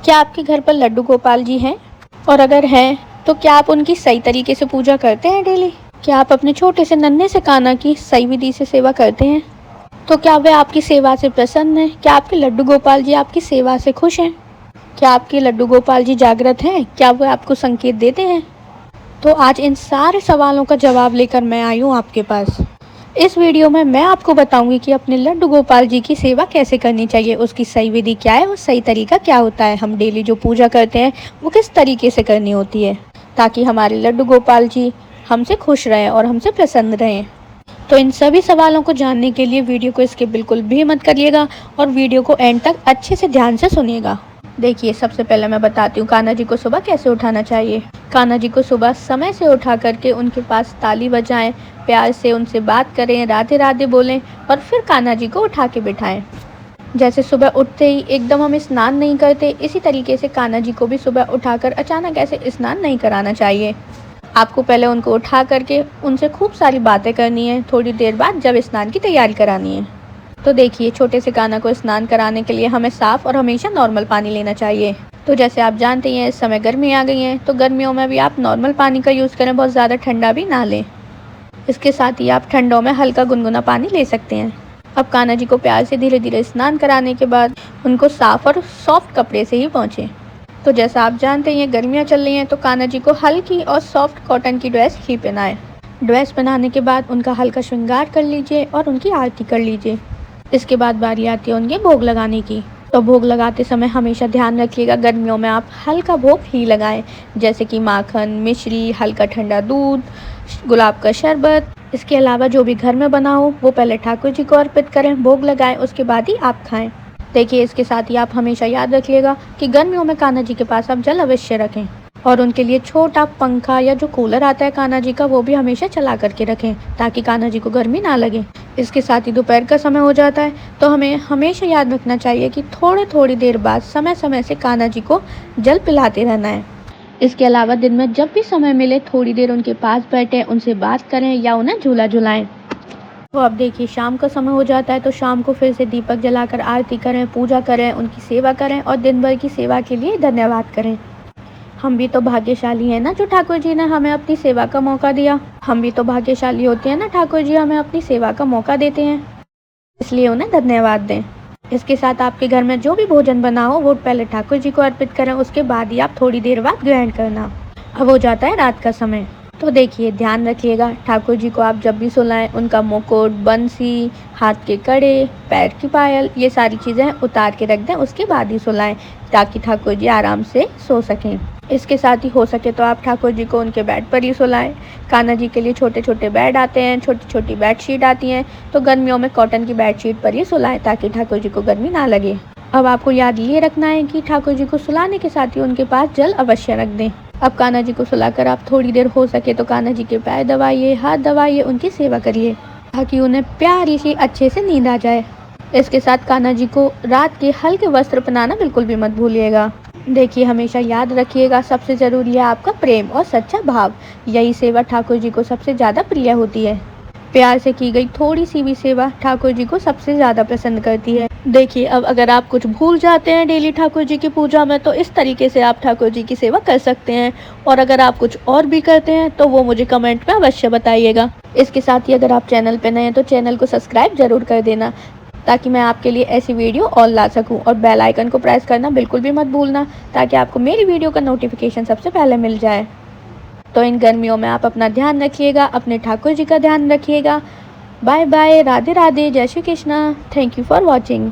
क्या आपके घर पर लड्डू गोपाल जी हैं? और अगर हैं तो क्या आप उनकी सही तरीके से पूजा करते हैं डेली? क्या आप अपने छोटे से नन्हे से कान्हा की सही विधि से सेवा करते हैं? तो क्या वे आपकी सेवा से प्रसन्न हैं? क्या आपके लड्डू गोपाल जी आपकी सेवा से खुश हैं? क्या आपके लड्डू गोपाल जी जागृत हैं? क्या वे आपको संकेत देते हैं? तो आज इन सारे सवालों का जवाब लेकर मैं आई हूँ आपके पास। इस वीडियो में मैं आपको बताऊंगी कि अपने लड्डू गोपाल जी की सेवा कैसे करनी चाहिए, उसकी सही विधि क्या है और सही तरीका क्या होता है, हम डेली जो पूजा करते हैं वो किस तरीके से करनी होती है, ताकि हमारे लड्डू गोपाल जी हमसे खुश रहें और हमसे प्रसन्न रहें। तो इन सभी सवालों को जानने के लिए वीडियो को स्किप बिल्कुल भी मत करिएगा और वीडियो को एंड तक अच्छे से ध्यान से सुनिएगा। देखिए, सबसे पहले मैं बताती हूँ कान्हा जी को सुबह कैसे उठाना चाहिए। कान्हा जी को सुबह समय से उठा करके उनके पास ताली बजाएं, प्यार से उनसे बात करें, राधे राधे बोलें और फिर कान्हा जी को उठा के बिठाएं। जैसे सुबह उठते ही एकदम हम स्नान नहीं करते, इसी तरीके से कान्हा जी को भी सुबह उठाकर अचानक ऐसे स्नान नहीं कराना चाहिए। आपको पहले उनको उठा करके उनसे खूब सारी बातें करनी है, थोड़ी देर बाद जब स्नान की तैयारी करानी है। तो देखिए, छोटे से कान्हा को स्नान कराने के लिए हमें साफ़ और हमेशा नॉर्मल पानी लेना चाहिए। तो जैसे आप जानते हैं इस समय गर्मी आ गई है, तो गर्मियों में भी आप नॉर्मल पानी का यूज़ करें, बहुत ज़्यादा ठंडा भी ना लें। इसके साथ ही आप ठंडों में हल्का गुनगुना पानी ले सकते हैं। अब कान्हा जी को प्यार से धीरे धीरे स्नान कराने के बाद उनको साफ़ और सॉफ्ट कपड़े से ही पोंछें। तो जैसा आप जानते हैं गर्मियाँ चल रही हैं, तो कान्हा जी को हल्की और सॉफ्ट कॉटन की ड्रेस ही पहनाएं। ड्रेस पहनाने के बाद उनका हल्का श्रृंगार कर लीजिए और उनकी आरती कर लीजिए। इसके बाद बारी आती है उनके भोग लगाने की। तो भोग लगाते समय हमेशा ध्यान रखिएगा गर्मियों में आप हल्का भोग ही लगाएं, जैसे कि माखन, मिश्री, हल्का ठंडा दूध, गुलाब का शरबत। इसके अलावा जो भी घर में बना हो वो पहले ठाकुर जी को अर्पित करें, भोग लगाएं, उसके बाद ही आप खाएं। देखिए, इसके साथ ही आप हमेशा याद रखिएगा कि गर्मियों में कान्हा जी के पास आप जल अवश्य रखें और उनके लिए छोटा पंखा या जो कूलर आता है कान्हा जी का, वो भी हमेशा चला करके रखें ताकि कान्हा जी को गर्मी ना लगे। इसके साथ ही दोपहर का समय हो जाता है, तो हमें हमेशा याद रखना चाहिए कि थोड़ी देर बाद समय समय से कान्हा जी को जल पिलाते रहना है। इसके अलावा दिन में जब भी समय मिले थोड़ी देर उनके पास बैठें, उनसे बात करें या उन्हें झूला झुलाएं। तो अब देखिए, शाम का समय हो जाता है, तो शाम को फिर से दीपक जलाकर आरती करें, पूजा करें, उनकी सेवा करें और दिन भर की सेवा के लिए धन्यवाद करें। हम भी तो भाग्यशाली हैं ना जो ठाकुर जी ने हमें अपनी सेवा का मौका दिया। हम भी तो भाग्यशाली होते हैं ना, ठाकुर जी हमें अपनी सेवा का मौका देते हैं, इसलिए उन्हें धन्यवाद दें। इसके साथ आपके घर में जो भी भोजन बना हो वो पहले ठाकुर जी को अर्पित करें, उसके बाद ही आप थोड़ी देर बाद ग्रहण करना। अब हो जाता है रात का समय। तो देखिए, ध्यान रखिएगा ठाकुर जी को आप जब भी सुलाएं उनका मुकुट, बंसी, हाथ के कड़े, पैर की पायल, ये सारी चीज़ें उतार के रख दें, उसके बाद ही सुलाएं ताकि ठाकुर जी आराम से सो सकें। इसके साथ ही हो सके तो आप ठाकुर जी को उनके बेड पर ही सुलाएं। कान्हा जी के लिए छोटे छोटे बेड आते हैं, छोटी छोटी बेडशीट आती हैं, तो गर्मियों में कॉटन की बेडशीट पर ही सुलाएं ताकि ठाकुर जी को गर्मी ना लगे। अब आपको याद ये रखना है कि ठाकुर जी को सुलाने के साथ ही उनके पास जल अवश्य रख दें। अब कान्हा जी को सुलाकर आप थोड़ी देर हो सके तो कान्हा जी के पैर दबाइए, हाथ दबाइए, उनकी सेवा करिए ताकि उन्हें प्यारी सी अच्छे से नींद आ जाए। इसके साथ कान्हा जी को रात के हल्के वस्त्र पहनाना बिल्कुल भी मत भूलिएगा। देखिए, हमेशा याद रखिएगा सबसे ज़रूरी है आपका प्रेम और सच्चा भाव। यही सेवा ठाकुर जी को सबसे ज़्यादा प्रिय होती है। प्यार से की गई थोड़ी सी भी सेवा ठाकुर जी को सबसे ज़्यादा पसंद करती है। देखिए, अब अगर आप कुछ भूल जाते हैं डेली ठाकुर जी की पूजा में, तो इस तरीके से आप ठाकुर जी की सेवा कर सकते हैं। और अगर आप कुछ और भी करते हैं तो वो मुझे कमेंट में अवश्य बताइएगा। इसके साथ ही अगर आप चैनल पर नए हैं तो चैनल को सब्सक्राइब ज़रूर कर देना ताकि मैं आपके लिए ऐसी वीडियो और ला सकूं, और बेल आइकन को प्रेस करना बिल्कुल भी मत भूलना ताकि आपको मेरी वीडियो का नोटिफिकेशन सबसे पहले मिल जाए। तो इन गर्मियों में आप अपना ध्यान रखिएगा, अपने ठाकुर जी का ध्यान रखिएगा। बाय बाय, राधे राधे, जय Shri Krishna. Thank you for watching.